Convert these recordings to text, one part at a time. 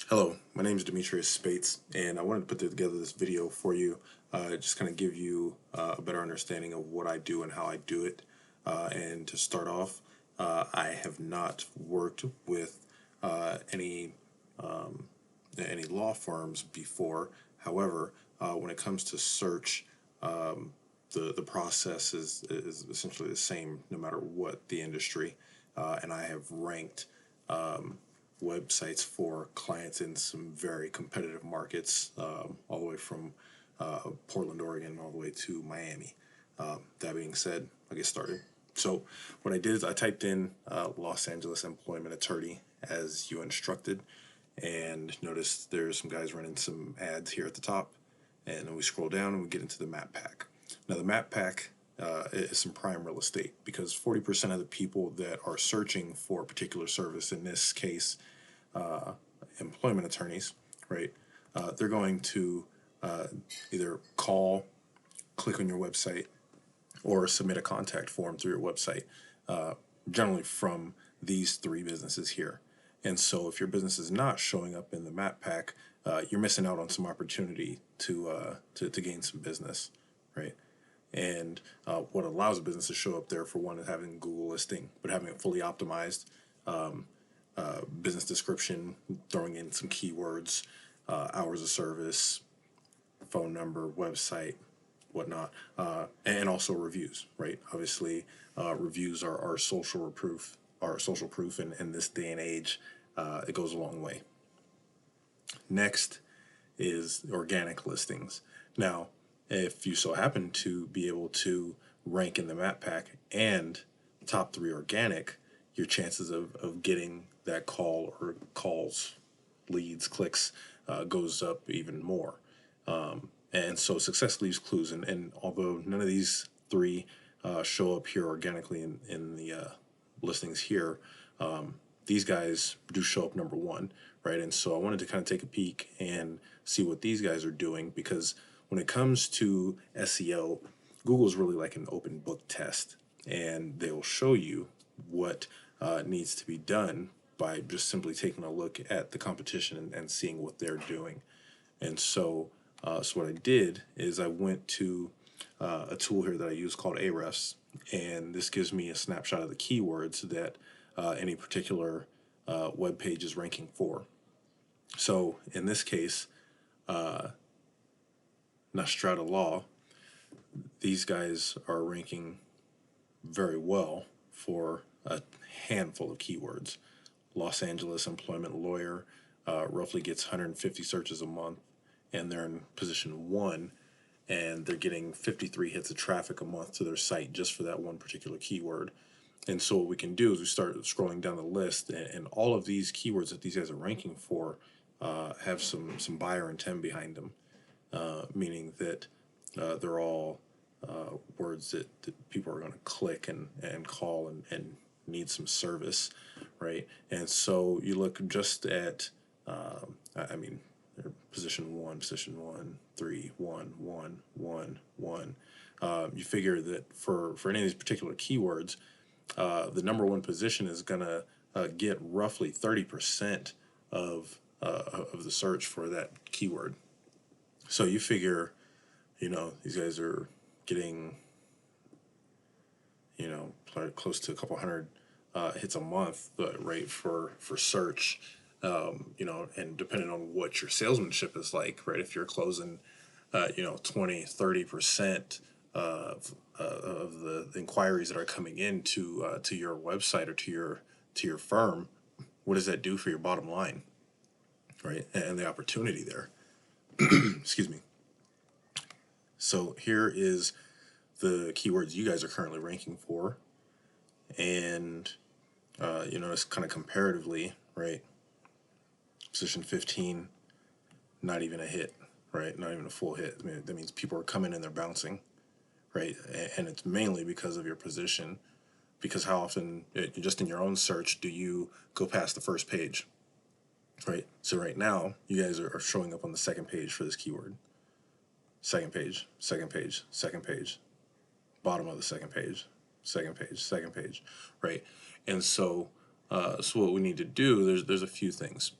Hello, my name is Demetrius Spates, and I wanted to put together this video for you, just kind of give you a better understanding of what I do and how I do it. And to start off, I have not worked with any law firms before. However, when it comes to search, the process is essentially the same no matter what the industry, and I have ranked websites for clients in some very competitive markets, all the way from Portland, Oregon, all the way to Miami. That being said, I'll get started. So what I did is I typed in Los Angeles employment attorney as you instructed, and notice there's some guys running some ads here at the top, and then we scroll down and we get into the map pack. Now the map pack is some prime real estate, because 40% of the people that are searching for a particular service, in this case employment attorneys, right, they're going to either call, click on your website, or submit a contact form through your website, generally from these three businesses here. And so if your business is not showing up in the map pack, you're missing out on some opportunity to gain some business, right? And what allows a business to show up there, for one, is having Google listing, but having it fully optimized, business description, throwing in some keywords, hours of service, phone number, website, whatnot, and also reviews, right? Obviously, reviews are social proof, and in this day and age, it goes a long way. Next is organic listings. Now, if you so happen to be able to rank in the map pack and top 3 organic, your chances of getting that call or calls, leads, clicks, goes up even more. And so success leaves clues, and although none of these 3 show up here organically in the listings here, these guys do show up number 1, right? And so I wanted to kind of take a peek and see what these guys are doing, because when it comes to SEO, Google is really like an open book test, and they'll show you what needs to be done by just simply taking a look at the competition and seeing what they're doing. And so, so what I did is I went to a tool here that I use called Ahrefs, and this gives me a snapshot of the keywords that any particular web page is ranking for. So in this case, Nostrada Law, these guys are ranking very well for a handful of keywords. Los Angeles employment lawyer roughly gets 150 searches a month, and they're in position 1, and they're getting 53 hits of traffic a month to their site just for that one particular keyword. And so what we can do is we start scrolling down the list, and all of these keywords that these guys are ranking for have some buyer intent behind them, meaning that they're all words that people are going to click and call and need some service, right? And so you look just at, I mean, position 1, 3, 1, 1, 1, 1. You figure that for any of these particular keywords, the number 1 position is going to get roughly 30% of the search for that keyword. So you figure, these guys are getting, close to a couple hundred hits a month, right, for search, and depending on what your salesmanship is like, right, if you're closing, 20-30% of the inquiries that are coming in to your website or to your firm, what does that do for your bottom line, right, and the opportunity there? Excuse me. So here is the keywords you guys are currently ranking for, and it's kind of comparatively, right? Position 15, not even a hit, right? Not even a full hit. I mean, that means people are coming and they're bouncing, right? And it's mainly because of your position, because how often, just in your own search, do you go past the first page, right? So right now, you guys are showing up on the second page for this keyword. Second page, second page, second page, bottom of the second page, second page, right? And so, so what we need to do, there's a few things.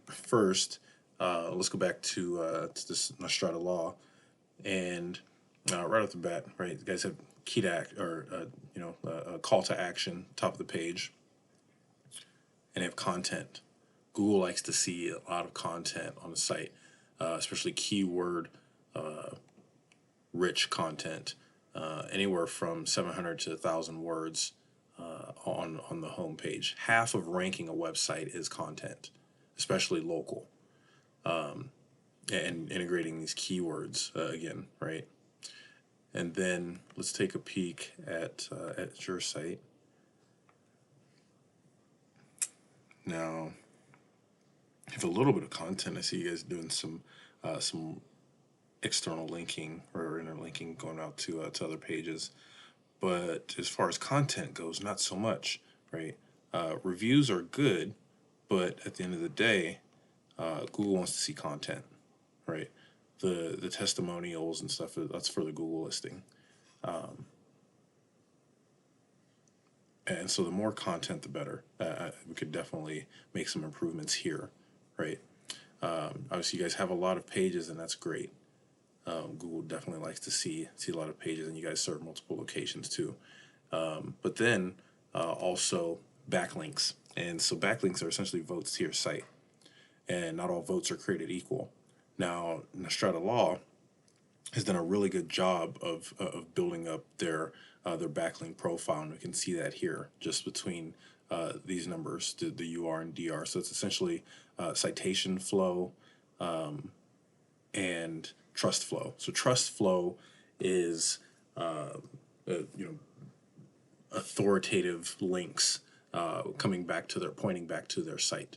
First, let's go back to this Nostrada law, and right off the bat, right, you guys have key to act, or a call to action, top of the page, and they have content. Google likes to see a lot of content on the site, especially keyword rich content, anywhere from 700 to 1,000 words on the home page. Half of ranking a website is content, especially local, and integrating these keywords again, right? And then let's take a peek at your site. Now, you have a little bit of content. I see you guys doing some external linking or interlinking going out to other pages. But as far as content goes, not so much, right? Reviews are good, but at the end of the day, Google wants to see content, right? The testimonials and stuff, that's for the Google listing. And so the more content, the better. We could definitely make some improvements here, right? Obviously, you guys have a lot of pages, and that's great. Google definitely likes to see a lot of pages, and you guys serve multiple locations too. But then also backlinks, and so backlinks are essentially votes to your site, and not all votes are created equal. Now, Nostrada Law has done a really good job of building up their backlink profile, and we can see that here just between these numbers, the UR and DR. So it's essentially citation flow and trust flow. So trust flow is authoritative links pointing back to their site.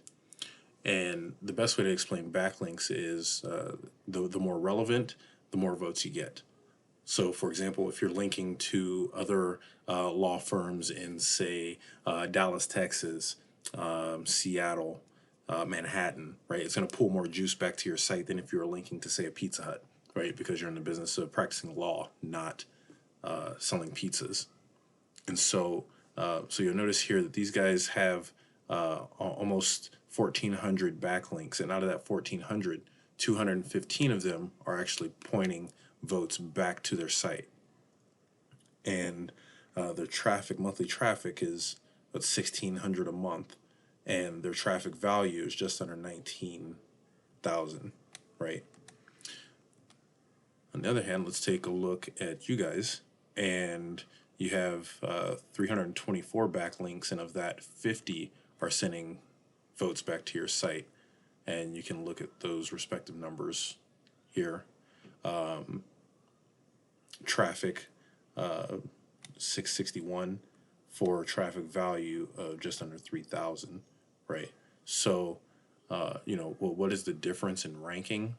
And the best way to explain backlinks is the more relevant, the more votes you get. So, for example, if you're linking to other law firms in, say, Dallas, Texas, Seattle, Manhattan, right, it's going to pull more juice back to your site than if you were linking to, say, a Pizza Hut, right, because you're in the business of practicing law, not selling pizzas. And so, you'll notice here that these guys have almost 1,400 backlinks, and out of that 1,400, 215 of them are actually pointing votes back to their site. And their monthly traffic is about 1,600 a month, and their traffic value is just under 19,000, right? On the other hand, let's take a look at you guys, and you have 324 backlinks, and of that, 50 are sending votes back to your site. And you can look at those respective numbers here. Traffic, 661 for traffic value of just under 3,000, right? So, what is the difference in ranking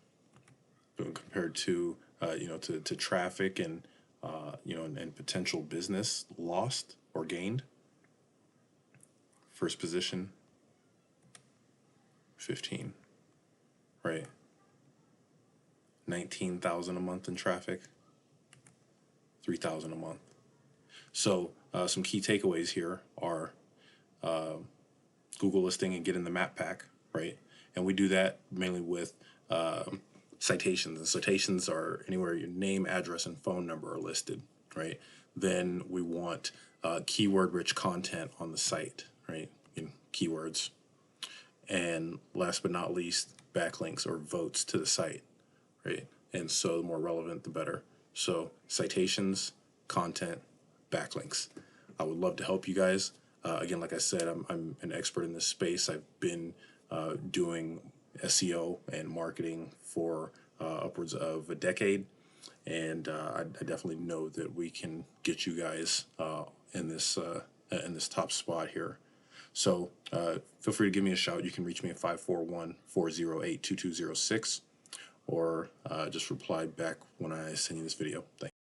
compared to, to traffic and, and potential business lost or gained? First position, 15, right? 19,000 a month in traffic, 3,000 a month. So some key takeaways here are Google listing and getting the map pack, right? And we do that mainly with citations. And citations are anywhere your name, address, and phone number are listed, right? Then we want keyword-rich content on the site, right? Keywords. And last but not least, backlinks or votes to the site, right? And so the more relevant, the better. So citations, content, backlinks. I would love to help you guys. Again, like I said, I'm an expert in this space. I've been doing SEO and marketing for upwards of a decade, and I definitely know that we can get you guys in this top spot here. So feel free to give me a shout. You can reach me at 541-408-2206, or just reply back when I send you this video. Thanks.